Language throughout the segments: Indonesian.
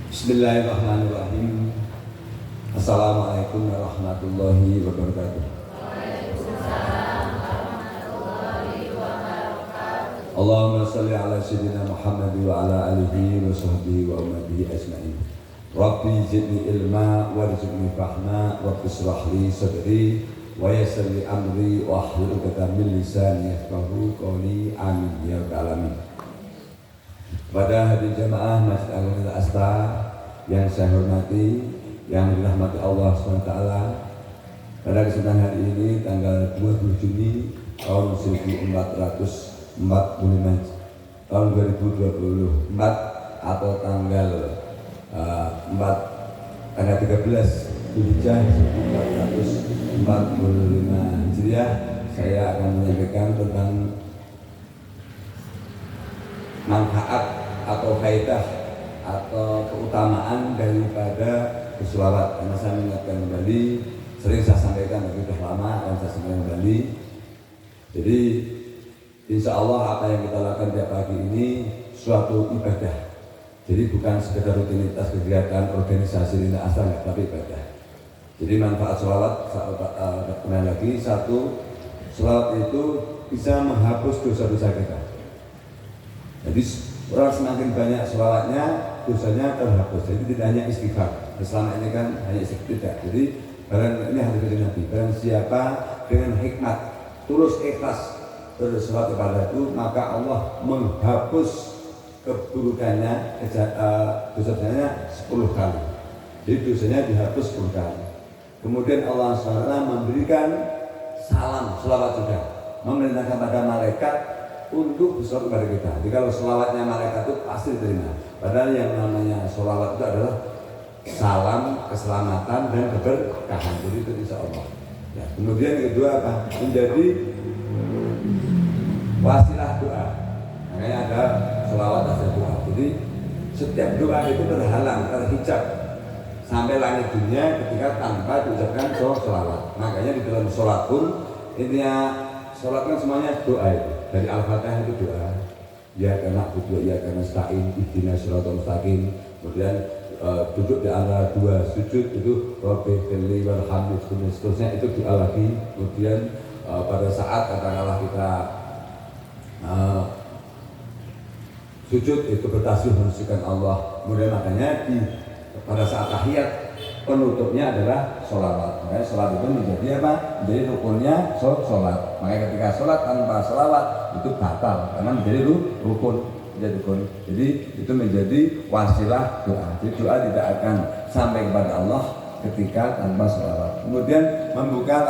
Bismillahirrahmanirrahim. Assalamualaikum warahmatullahi wabarakatuh. Allahumma salli ala sayyidina Muhammad wa ala alihi wa sahbihi wa ummatihi ajma'in. Rabbi zidni ilma warzuqni fahma wa ishrah li sadri wa yassir li amri wa hlul 'uqdatam min lisani yafqahu qawli. Amin ya rabbal alamin. Pada hadirin jamaah Masjid Agung Al-Asta yang saya hormati, yang dirahmati Allah SWT, pada kesempatan hari ini tanggal 20 Juni tahun 1445 tahun 2024 atau tanggal 13 Zulhijjah 1445 Hijriah, saya akan menyampaikan tentang manfaat atau kaidah atau keutamaan daripada berselawat. Karena saya mengingatkan kembali, sering saya sampaikan tapi sudah lama dan saya sampaikan kembali. Jadi insya Allah apa yang kita lakukan tiap pagi ini suatu ibadah. Jadi bukan sekedar rutinitas kegiatan organisasi lintas asal, tapi ibadah. Jadi manfaat selawat, kembali lagi, satu, selawat itu bisa menghapus dosa-dosa kita. Jadi orang semakin banyak selawatnya, dosanya terhapus. Jadi tidak hanya istighfar. Selama ini kan hanya istighfar, tidak. Jadi barang ini hadis dari Nabi. Barang siapa dengan hikmat, tulus ikhlas berselawat kepadaku, maka Allah menghapus keburukannya, dosanya 10 kali. Jadi dosanya dihapus 10 kali. Kemudian Allah SWT memberikan salam, selawat juga, memerintahkan pada malaikat untuk berselawat kepada kita. Jadi kalau selawatnya malaikat itu pasti diterima. Padahal yang namanya selawat itu adalah salam, keselamatan dan keberkahan. Jadi itu insya Allah. Ya, kemudian yang kedua apa? Menjadi wasilah doa. Makanya ada selawat dan doa. Jadi setiap doa itu terhalang, terhijab sampai langit dunia ketika tanpa diucapkan selawat. Makanya di dalam sholat pun intinya sholat kan semuanya doa itu. Dari Al-Fatihah itu doa, ya karena butuh, ya karena stain, ihdinas siratal mustaqim. Kemudian duduk di antara dua sujud itu Rabbi firli warhamni, seterusnya itu doa lagi. Kemudian pada saat katakanlah kita sujud itu bertasbih mensucikan Allah. Kemudian makanya pada saat tahiyat penutupnya adalah sholawat. Makanya sholat itu menjadi apa? Menjadi rukunnya sholat. Makanya ketika sholat tanpa sholawat itu batal karena menjadi rukun, menjadi rukun. Jadi itu menjadi wasilah doa. Jadi doa tidak akan sampai kepada Allah ketika tanpa sholawat. Kemudian membuka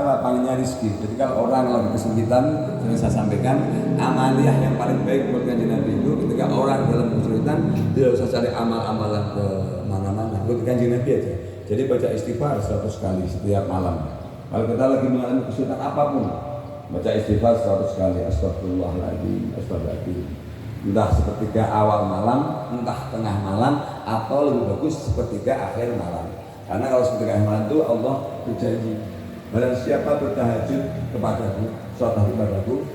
lapangnya rezeki. Jadi kalau orang lagi kesulitan, sering saya sampaikan, amaliyah yang paling baik buat kanjeng Nabi itu ketika orang dalam kesulitan tidak usah cari amal-amalan ke mana-mana, buat kanjeng Nabi aja. Jadi baca istighfar 100 kali setiap malam. Kalau kita lagi mengalami kesulitan apapun, baca istighfar 100 kali, astagfirullahaladzim, astagfirullahaladzim. Entah sepertiga awal malam, entah tengah malam, atau lebih bagus sepertiga akhir malam. Karena kalau sepertiga akhir malam itu Allah berjanji, barang siapa bertahajud kepadaku, sholat kepadaku,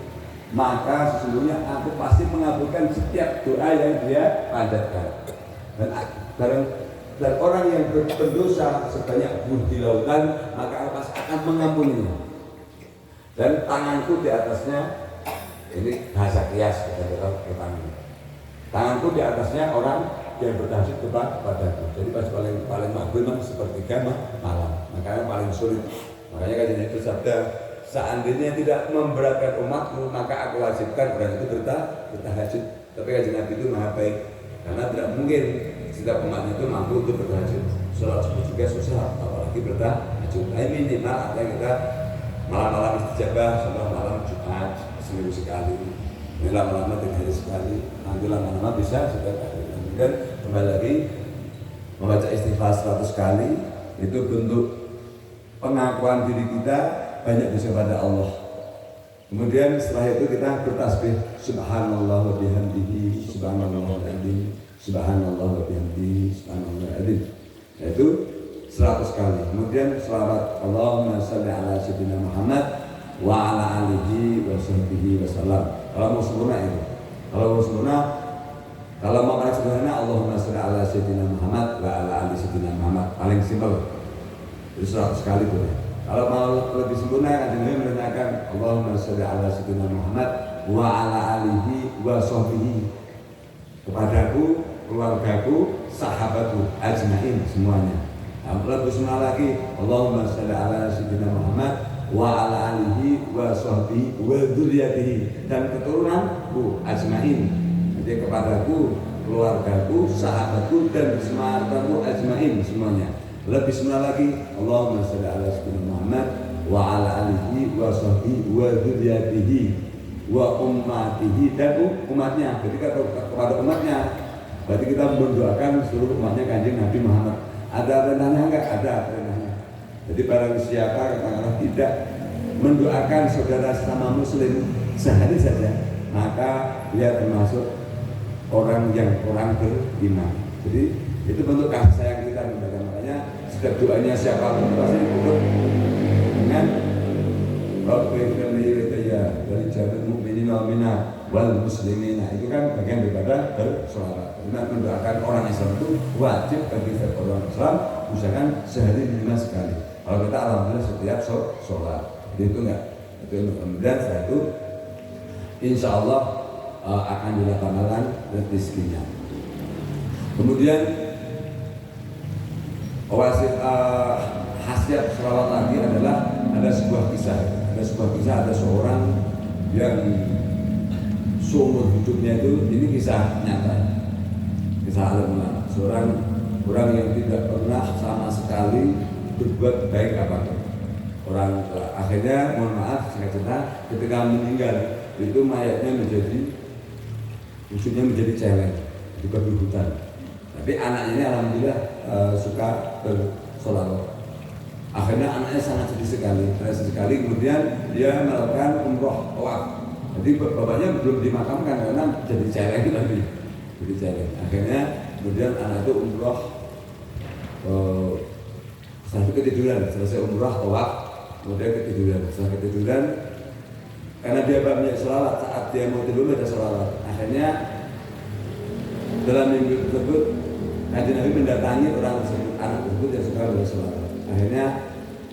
maka sesungguhnya aku pasti mengabulkan setiap doa yang dia panjatkan. Dan orang yang berdosa sebanyak bumi di lautan, maka Allah akan mengampuninya. Dan tanganku di atasnya, ini bahasa kias kita tanganku di atasnya orang yang bertahajud kepadaku. Jadi pas paling makbul sepertiga malam, makanya paling sulit. Makanya kan itu sabda, seandainya tidak memberatkan umatku, maka aku wajibkan orang itu bertahajud. Tapi kanjeng Nabi itu maha baik, karena tidak mungkin setiap umatnya itu mampu untuk bertahajud. Sholat subuh juga susah, apalagi bertahajud. Nah, minimal artinya kita malam-malam istijabah, sholat malam Jumat seminggu sekali, ini lama-lama 3 hari sekali, nanti lama-lama bisa sudah kali. Kemudian kembali lagi membaca istighfar 100 kali, itu bentuk pengakuan diri kita banyak dosa pada Allah. Kemudian setelah itu kita bertasbih subhanallah wa bihamdihi, subhanallah wa bihamdihi, subhanallah wa bihamdihi, subhanallah wa bihamdihi. Yaitu 100 kali. Kemudian selawat Allahumma shalli ala sayyidina Muhammad wa ala alihi wa sahbihi wa sallam. Kalau mau sempurna itu. Kalau mau sempurna Kalau mau paling sederhana, Allahumma sholli ala sayyidina Muhammad wa ala ali sayyidina Muhammad, paling simpel. Itu 100 kali boleh. Kalau mau lebih sempurna, kan Nabi menerangkan Allahumma sholli ala sayyidina Muhammad wa ala alihi wa sahbihi, kepadaku, keluargaku, sahabatku ajmain semuanya. Lebih sempurna lagi Allahumma sholli ala sayyidina Muhammad wa ala alihi wa sahbihi wa dzurriyyatihi, dan keturunanku ajmain. Jadi kepadaku, keluargaku, sahabatku, dan keselamatan ajmain semuanya. Lebih sempurna lagi Allahumma sholli ala sayyidina Muhammad wa ala alihi wa sahbihi wa dzurriyyatihi wa ummatihi, dan umatnya. Jadi kepada umatnya, berarti kita mendoakan seluruh umatnya Kanjeng Nabi Muhammad. Ada perintahnya enggak? Ada perintahnya. Jadi barang siapa katakanlah tidak mendoakan saudara sesama muslim sehari saja, maka dia termasuk orang yang kurang beriman. Jadi itu bentuk kasih sayang kita kepada, makanya setiap doanya siapa pun pasti ikut dengan dari jabal mukminin wal mu'minat wal muslimin. Itu kan bagian daripada bersolawat. Dengan mendoakan orang Islam itu wajib bagi setiap orang Islam usahakan sehari 5 sekali. Kalau kita alhamdulillah setiap sholat, jadi itu enggak. Itu kemudian setelah itu insya Allah akan dilaksanakan rezekinya. Kemudian khasiat sholawat lagi adalah ada sebuah kisah. Ada seorang yang seumur hidupnya itu, ini kisah nyata, kisah alam ulama. Seorang orang yang tidak pernah sama sekali berbuat baik apapun. Orang akhirnya, mohon maaf saya cerita, ketika meninggal itu mayatnya wujudnya menjadi celeng di hutan. Tapi anaknya ini alhamdulillah suka bersolawat. Akhirnya anaknya sangat sedih sekali, kemudian dia melakukan umroh tawaf. Jadi bapaknya belum dimakamkan karena jadi celeng lagi, jadi celeng. Akhirnya kemudian anak itu umroh, setelah ketiduran, selesai umroh tawaf, kemudian ketiduran. Setelah ketiduran, karena dia banyak sholawat, saat dia mau tidur ada sholawat. Akhirnya dalam minggu tersebut Kanjeng Nabi mendatangi orang tersebut, anak tersebut yang suka bersholawat. Akhirnya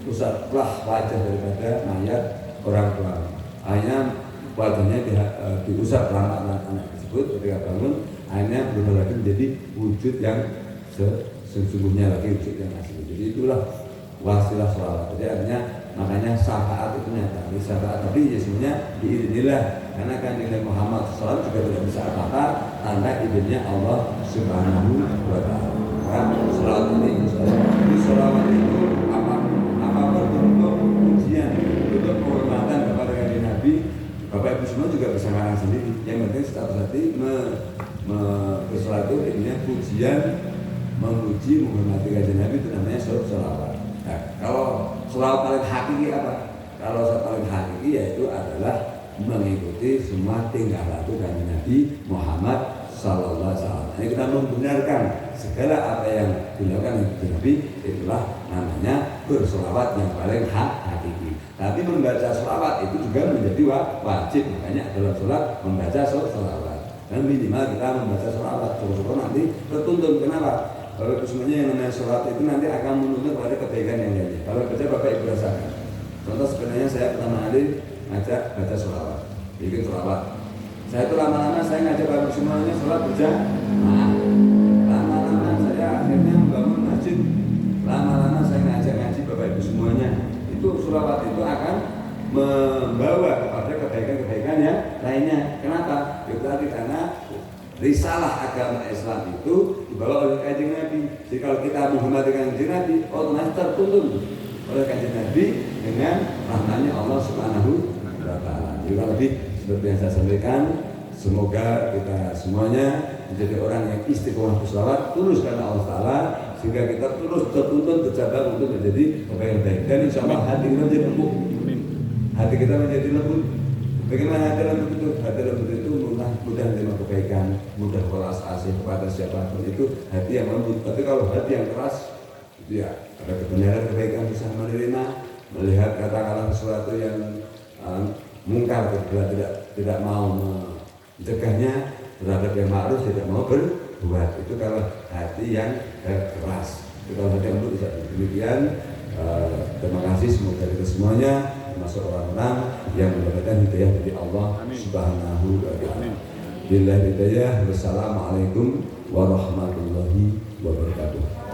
rusaklah wajah daripada mayat orang tua. Akhirnya wajahnya dirusak pelan-pelan anak tersebut. Ketika bangun, akhirnya berubah lagi menjadi wujud yang sesungguhnya lagi, wujud yang asli. Jadi itulah wasilah sholawat. Jadi artinya makanya syafaat itu nyata. Jadi syafaat tapi ya sebenarnya diizinillah, karena kan Nabi Muhammad SAW juga tidak bisa apa-apa tanpa izinnya Allah Subhanahu wa Ta'ala. Sholawat ini, sholawat itu apa bentuk pujian, bentuk penghormatan kepada Kanjeng Nabi. Bapak Ibu semua juga bisa ngarang sendiri. Yang penting setiap hati bersolat itu intinya pujian, memuji, menghormati Kanjeng Nabi, itu namanya sholawat. Nah, kalau sholawat paling hakiki apa? Kalau sholawat paling hakiki yaitu adalah mengikuti semua tingkah laku Kanjeng Nabi Muhammad Sallallahu Alaihi Wasallam. Ini kita membenarkan segala apa yang dilakukan Kanjeng Nabi, itulah namanya bersolawat yang paling hakiki. Tapi membaca solawat itu juga menjadi wajib, makanya dalam sholat membaca solawat. Dan minimal kita membaca solawat. Syukur nanti tertuntun. Kenapa? Kalau semuanya yang namanya sholat itu nanti akan menuntut pada kebaikan yang lainnya. Kalau baca Bapak Ibu rasakan. Contoh sebenarnya saya pertama kali ngajak baca solawat, bikin solawat. Saya itu lama-lama saya ngajak Bapak Ibu semuanya sholat berjamaah. Lama-lama saya akhirnya membangun masjid. Lama-lama saya ngajak ngaji Bapak Ibu semuanya. Itu solawat itu akan membawa kepada kebaikan-kebaikan yang lainnya. Kenapa? Itu tadi karena risalah agama Islam itu dibawa oleh Kanjeng Nabi. Jadi kalau kita menghormati Kanjeng Nabi, otomatis tertuntun oleh Kanjeng Nabi dengan rahmatnya Allah Subhanahu wa Ta'ala. Jadi lebih seperti yang saya sampaikan, semoga kita semuanya menjadi orang yang istiqomah berselawat tulus karena Allah Ta'ala, sehingga kita terus tertuntun berjabat untuk menjadi orang yang baik. Dan insya Allah hati kita menjadi lembut. Hati kita menjadi lembut. Bagaimana hati lembut itu? Hati lembut itu mudah menerima kebaikan, mudah belas asih kepada siapapun, itu hati yang lembut. Tapi kalau hati yang keras, itu ya ada kebenaran kebaikan bisa menerima, melihat kata-kata sesuatu yang mungkar, tidak mau mencegahnya, terhadap yang ma'ruf, tidak mau berbuat. Itu kalau hati yang keras. Itu kalau hati yang lembut bisa demikian. Terima kasih, semoga kita semuanya termasuk orang-orang yang mendapatkan hidayah dari Allah Subhanahu wa ta'ala. Billahi hidayah. Wassalamualaikum warahmatullahi wabarakatuh.